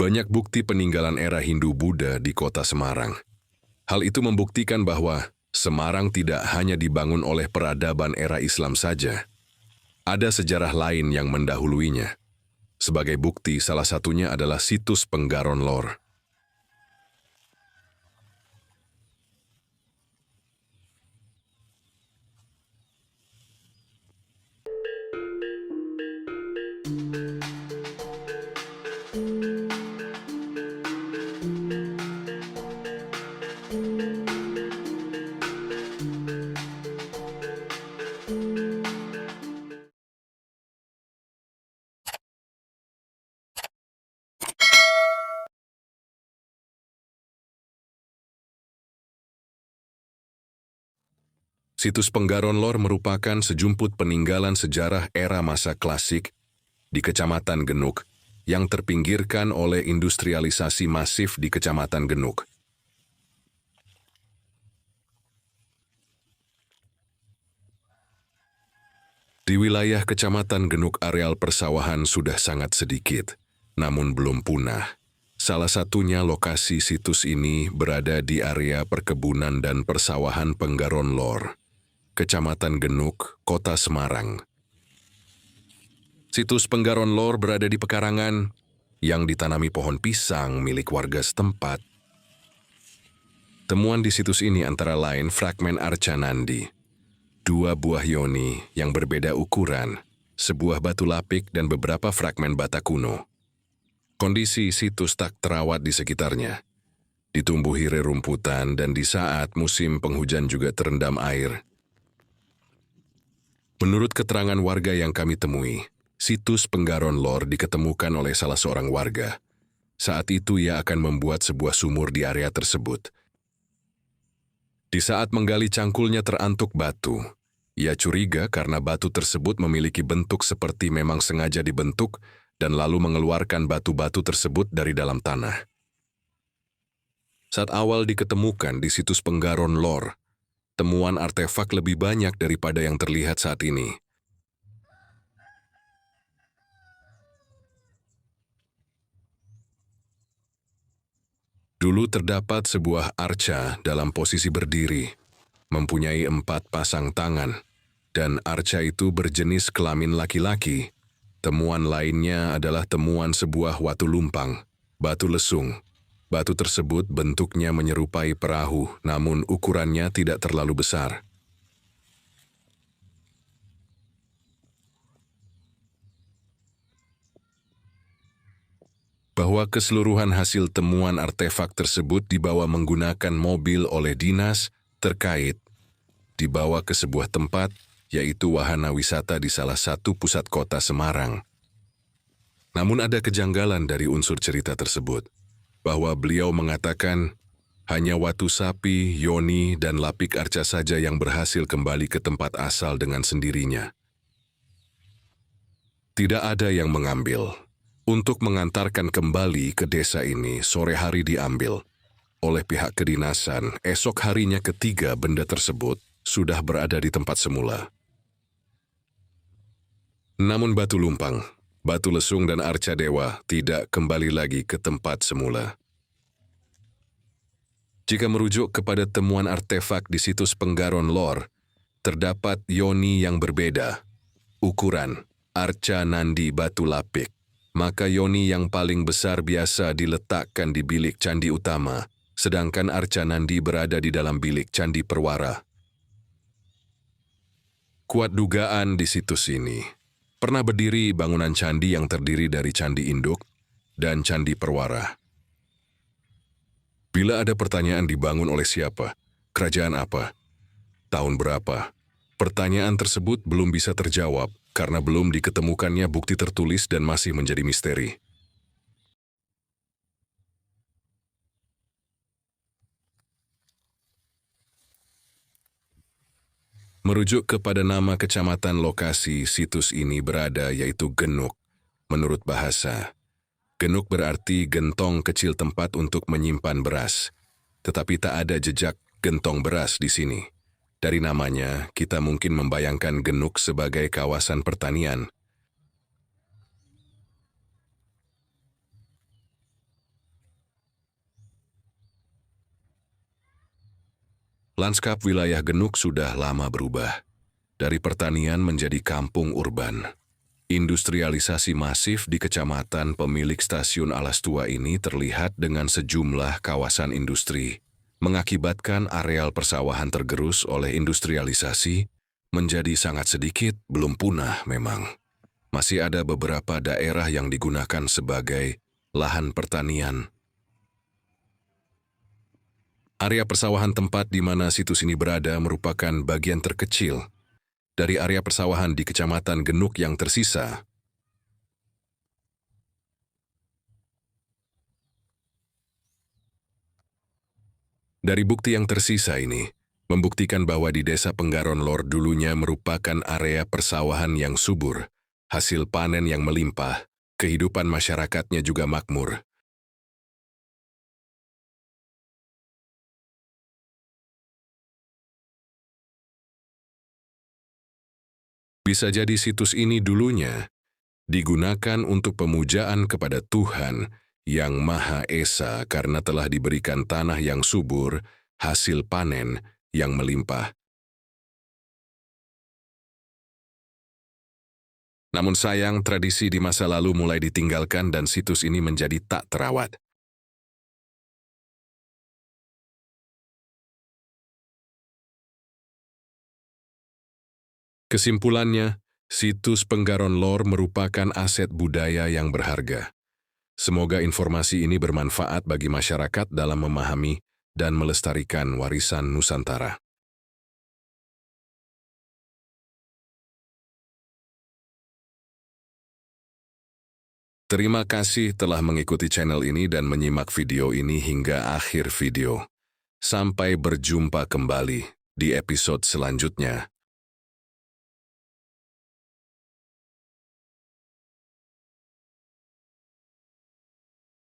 banyak bukti peninggalan era Hindu-Buddha di kota Semarang. Hal itu membuktikan bahwa Semarang tidak hanya dibangun oleh peradaban era Islam saja. Ada sejarah lain yang mendahuluinya. Sebagai bukti, salah satunya adalah situs Penggaron Lor. Situs Penggaron Lor merupakan sejumput peninggalan sejarah era masa klasik di Kecamatan Genuk yang terpinggirkan oleh industrialisasi masif di Kecamatan Genuk. Di wilayah Kecamatan Genuk areal persawahan sudah sangat sedikit, namun belum punah. Salah satunya lokasi situs ini berada di area perkebunan dan persawahan Penggaron Lor, Kecamatan Genuk, Kota Semarang. Situs Penggaron Lor berada di pekarangan yang ditanami pohon pisang milik warga setempat. Temuan di situs ini antara lain fragmen arca nandi, 2 buah yoni yang berbeda ukuran, sebuah batu lapik dan beberapa fragmen bata kuno. Kondisi situs tak terawat di sekitarnya. Ditumbuhi rerumputan dan di saat musim penghujan juga terendam air. Menurut keterangan warga yang kami temui, situs Penggaron Lor diketemukan oleh salah seorang warga. Saat itu ia akan membuat sebuah sumur di area tersebut. Di saat menggali cangkulnya terantuk batu. Ia curiga karena batu tersebut memiliki bentuk seperti memang sengaja dibentuk dan lalu mengeluarkan batu-batu tersebut dari dalam tanah. Saat awal diketemukan di situs Penggaron Lor, temuan artefak lebih banyak daripada yang terlihat saat ini. Dulu terdapat sebuah arca dalam posisi berdiri, mempunyai 4 pasang tangan, dan arca itu berjenis kelamin laki-laki. Temuan lainnya adalah temuan sebuah watu lumpang, batu lesung. Batu tersebut bentuknya menyerupai perahu, namun ukurannya tidak terlalu besar. Bahwa keseluruhan hasil temuan artefak tersebut dibawa menggunakan mobil oleh dinas terkait, dibawa ke sebuah tempat, yaitu wahana wisata di salah satu pusat kota Semarang. Namun ada kejanggalan dari unsur cerita tersebut, bahwa beliau mengatakan hanya watu sapi, yoni, dan lapik arca saja yang berhasil kembali ke tempat asal dengan sendirinya. Tidak ada yang mengambil. Untuk mengantarkan kembali ke desa ini, sore hari diambil oleh pihak kedinasan. Esok harinya ketiga benda tersebut sudah berada di tempat semula. Namun batu lumpang, batu lesung dan arca dewa tidak kembali lagi ke tempat semula. Jika merujuk kepada temuan artefak di situs Penggaron Lor, terdapat yoni yang berbeda. Ukuran, arca nandi batu lapik. Maka yoni yang paling besar biasa diletakkan di bilik candi utama, sedangkan arca nandi berada di dalam bilik candi perwara. Kuat dugaan di situs ini, pernah berdiri bangunan candi yang terdiri dari candi induk dan candi perwara. Bila ada pertanyaan dibangun oleh siapa, kerajaan apa, tahun berapa, pertanyaan tersebut belum bisa terjawab karena belum diketemukannya bukti tertulis dan masih menjadi misteri. Merujuk kepada nama kecamatan lokasi situs ini berada yaitu Genuk. Menurut bahasa, Genuk berarti gentong kecil tempat untuk menyimpan beras. Tetapi tak ada jejak gentong beras di sini. Dari namanya, kita mungkin membayangkan Genuk sebagai kawasan pertanian. Lanskap wilayah Genuk sudah lama berubah. Dari pertanian menjadi kampung urban. Industrialisasi masif di kecamatan pemilik stasiun Alas Tua ini terlihat dengan sejumlah kawasan industri, mengakibatkan areal persawahan tergerus oleh industrialisasi menjadi sangat sedikit, belum punah memang. Masih ada beberapa daerah yang digunakan sebagai lahan pertanian. Area persawahan tempat di mana situs ini berada merupakan bagian terkecil dari area persawahan di Kecamatan Genuk yang tersisa. Dari bukti yang tersisa ini, membuktikan bahwa di Desa Penggaron Lor dulunya merupakan area persawahan yang subur, hasil panen yang melimpah, kehidupan masyarakatnya juga makmur. Bisa jadi situs ini dulunya digunakan untuk pemujaan kepada Tuhan yang Maha Esa karena telah diberikan tanah yang subur, hasil panen yang melimpah. Namun sayang, tradisi di masa lalu mulai ditinggalkan dan situs ini menjadi tak terawat. Kesimpulannya, situs Penggaron Lor merupakan aset budaya yang berharga. Semoga informasi ini bermanfaat bagi masyarakat dalam memahami dan melestarikan warisan Nusantara. Terima kasih telah mengikuti channel ini dan menyimak video ini hingga akhir video. Sampai berjumpa kembali di episode selanjutnya.